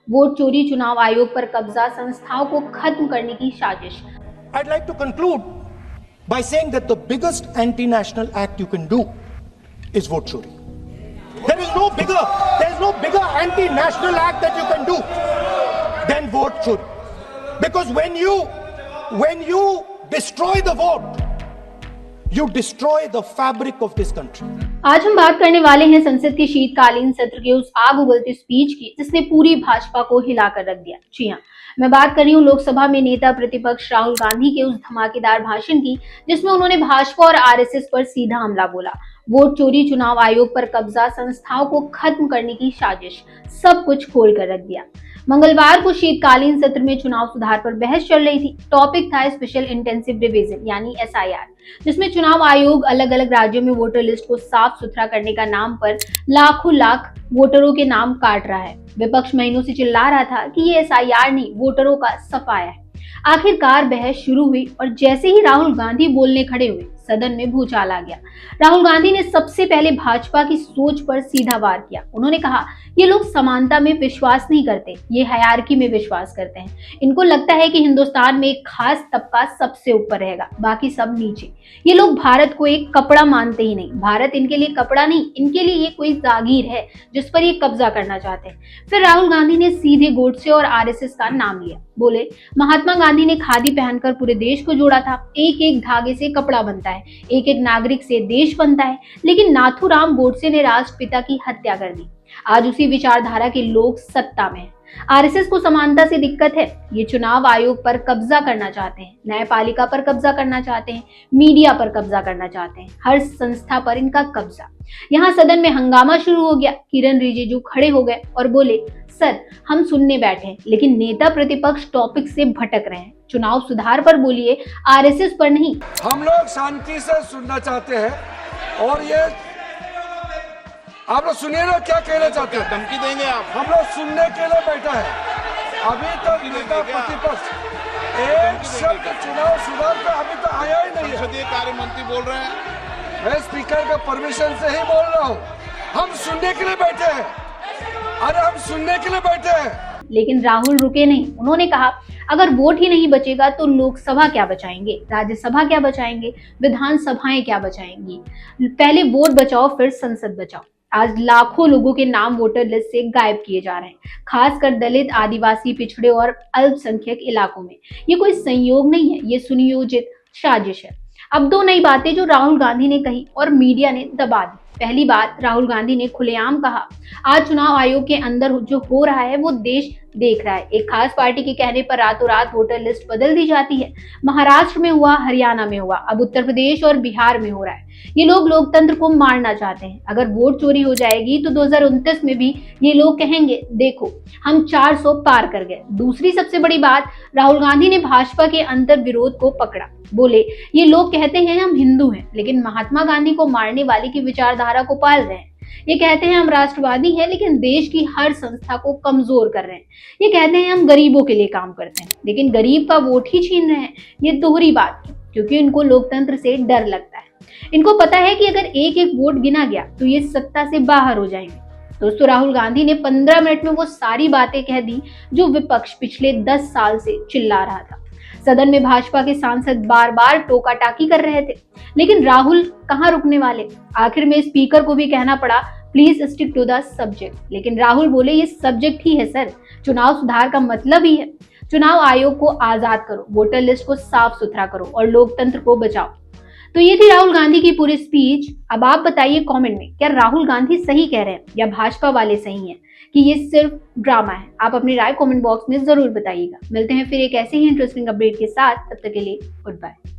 Vote चोरी, चुनाव आयोग पर कब्जा, संस्थाओं को खत्म करने की साजिश। I'd like to conclude by saying that the biggest anti-national act you can do is vote chori. There is no bigger anti-national act that you can do than vote chori. Because when you destroy the vote, you destroy the fabric of this country. आज हम बात करने वाले हैं संसद के शीतकालीन सत्र के उस आग उगलती स्पीच की जिसने पूरी भाजपा को हिलाकर रख दिया। जी हाँ, मैं बात कर रही हूँ लोकसभा में नेता प्रतिपक्ष राहुल गांधी के उस धमाकेदार भाषण की जिसमें उन्होंने भाजपा और आरएसएस पर सीधा हमला बोला। वोट चोरी, चुनाव आयोग पर कब्जा, संस्थाओं को खत्म करने की साजिश, सब कुछ खोल कर रख दिया। मंगलवार को शीतकालीन सत्र में चुनाव सुधार पर बहस चल रही थी। टॉपिक था स्पेशल इंटेंसिव रिवीजन यानी एसआईआर, जिसमें चुनाव आयोग अलग अलग राज्यों में वोटर लिस्ट को साफ सुथरा करने का नाम पर लाखों लाख वोटरों के नाम काट रहा है। विपक्ष महीनों से चिल्ला रहा था कि ये एसआईआर नहीं, वोटरों का सफाया है। आखिरकार बहस शुरू हुई और जैसे ही राहुल गांधी बोलने खड़े हुए, सदन में भूचाल आ गया। राहुल गांधी ने सबसे पहले भाजपा की सोच पर सीधा वार किया। उन्होंने कहा, ये लोग समानता में विश्वास नहीं करते, ये हायरार्की में विश्वास करते हैं। इनको लगता है कि हिंदुस्तान में एक खास तबका सबसे ऊपर रहेगा, बाकी सब नीचे। ये लोग भारत को एक कपड़ा मानते ही नहीं। भारत इनके लिए कपड़ा नहीं, इनके लिए ये कोई जागीर है जिस पर ये कब्जा करना चाहते हैं। फिर राहुल गांधी ने सीधे गोडसे और आरएसएस का नाम लिया। बोले, महात्मा गांधी ने खादी पहनकर पूरे देश को जोड़ा था। एक एक धागे से कपड़ा बनता है, एक एक नागरिक से देश बनता है। लेकिन नाथूराम गोडसे ने राष्ट्रपिता की हत्या कर दी। आज उसी विचारधारा के लोग सत्ता में हैं। आरएसएस को समानता से दिक्कत है। ये चुनाव आयोग पर कब्जा करना चाहते हैं, न्यायपालिका पर कब्जा करना चाहते हैं, मीडिया पर कब्जा करना चाहते हैं, हर संस्था पर इनका कब्जा। यहाँ सदन में हंगामा शुरू हो गया। किरण रिजिजू खड़े हो गए और बोले, सर हम सुनने बैठे हैं, लेकिन नेता प्रतिपक्ष टॉपिक से भटक रहे हैं। चुनाव सुधार पर बोलिए, आरएसएस पर नहीं। हम लोग शांति से सुनना चाहते हैं और ये आप लोग सुनिए ना क्या कहना चाहते हैं। धमकी देंगे आप? हम लोग सुनने के लिए बैठा है। अभी तक नेता प्रतिपक्ष एक शब्द चुनाव सुधार पे अभी तक आया ही नहीं है। संसदीय कार्य मंत्री बोल रहे हैं। मैं स्पीकर का परमिशन से ही बोल रहा हूँ। हम सुनने के लिए बैठे हैं। अरे हम सुनने के लिए बैठे हैं। लेकिन राहुल रुके नहीं। उन्होंने कहा, अगर वोट ही नहीं बचेगा तो लोकसभा क्या बचाएंगे, राज्यसभा क्या बचाएंगे, विधानसभाएं क्या बचाएंगी। पहले वोट बचाओ, फिर संसद बचाओ। आज लाखों लोगों के नाम वोटर लिस्ट से गायब किए जा रहे हैं, खासकर दलित, आदिवासी, पिछड़े और अल्पसंख्यक इलाकों में। ये कोई संयोग नहीं है, ये सुनियोजित साजिश है। अब दो नई बातें जो राहुल गांधी ने कही और मीडिया ने दबा दी। पहली बात, राहुल गांधी ने खुलेआम कहा, आज चुनाव आयोग के अंदर जो हो रहा है वो देश देख रहा है। एक खास पार्टी के कहने पर रातों रात वोटर लिस्ट बदल दी जाती है। महाराष्ट्र में हुआ, हरियाणा में हुआ, अब उत्तर प्रदेश और बिहार में हो रहा है। ये लोग लोकतंत्र को मारना चाहते हैं। अगर वोट चोरी हो जाएगी तो 2029 में भी ये लोग कहेंगे, देखो हम 400 पार कर गए। दूसरी सबसे बड़ी बात, राहुल गांधी ने भाजपा के अंतर विरोध को पकड़ा। बोले, ये लोग कहते हैं हम हिंदू हैं, लेकिन महात्मा गांधी को मारने वाले की विचारधारा को पाल रहे हैं। ये कहते हैं हम राष्ट्रवादी हैं, लेकिन देश की हर संस्था को कमजोर कर रहे हैं। ये कहते हैं हम गरीबों के लिए काम करते हैं, लेकिन गरीब का वोट ही छीन रहे हैं। ये दोहरी बात, क्योंकि इनको लोकतंत्र से डर लगता है। इनको पता है कि अगर एक एक वोट गिना गया तो ये सत्ता से बाहर हो जाएंगे। दोस्तों, राहुल गांधी ने 15 मिनट में वो सारी बातें कह दी जो विपक्ष पिछले 10 साल से चिल्ला रहा था। सदन में भाजपा के सांसद बार बार टोका टाकी कर रहे थे, लेकिन राहुल कहां रुकने वाले। आखिर में स्पीकर को भी कहना पड़ा, please stick to the subject. लेकिन राहुल बोले, ये सब्जेक्ट ही है सर, चुनाव सुधार का मतलब ही है। चुनाव आयोग को आजाद करो, वोटर लिस्ट को साफ सुथरा करो और लोकतंत्र को बचाओ। तो ये थी राहुल गांधी की पूरी स्पीच। अब आप बताइए कमेंट में, क्या राहुल गांधी सही कह रहे हैं या भाजपा वाले सही हैं कि ये सिर्फ ड्रामा है। आप अपनी राय कमेंट बॉक्स में जरूर बताइएगा। मिलते हैं फिर एक ऐसे ही इंटरेस्टिंग अपडेट के साथ, तब तक के लिए गुड बाय।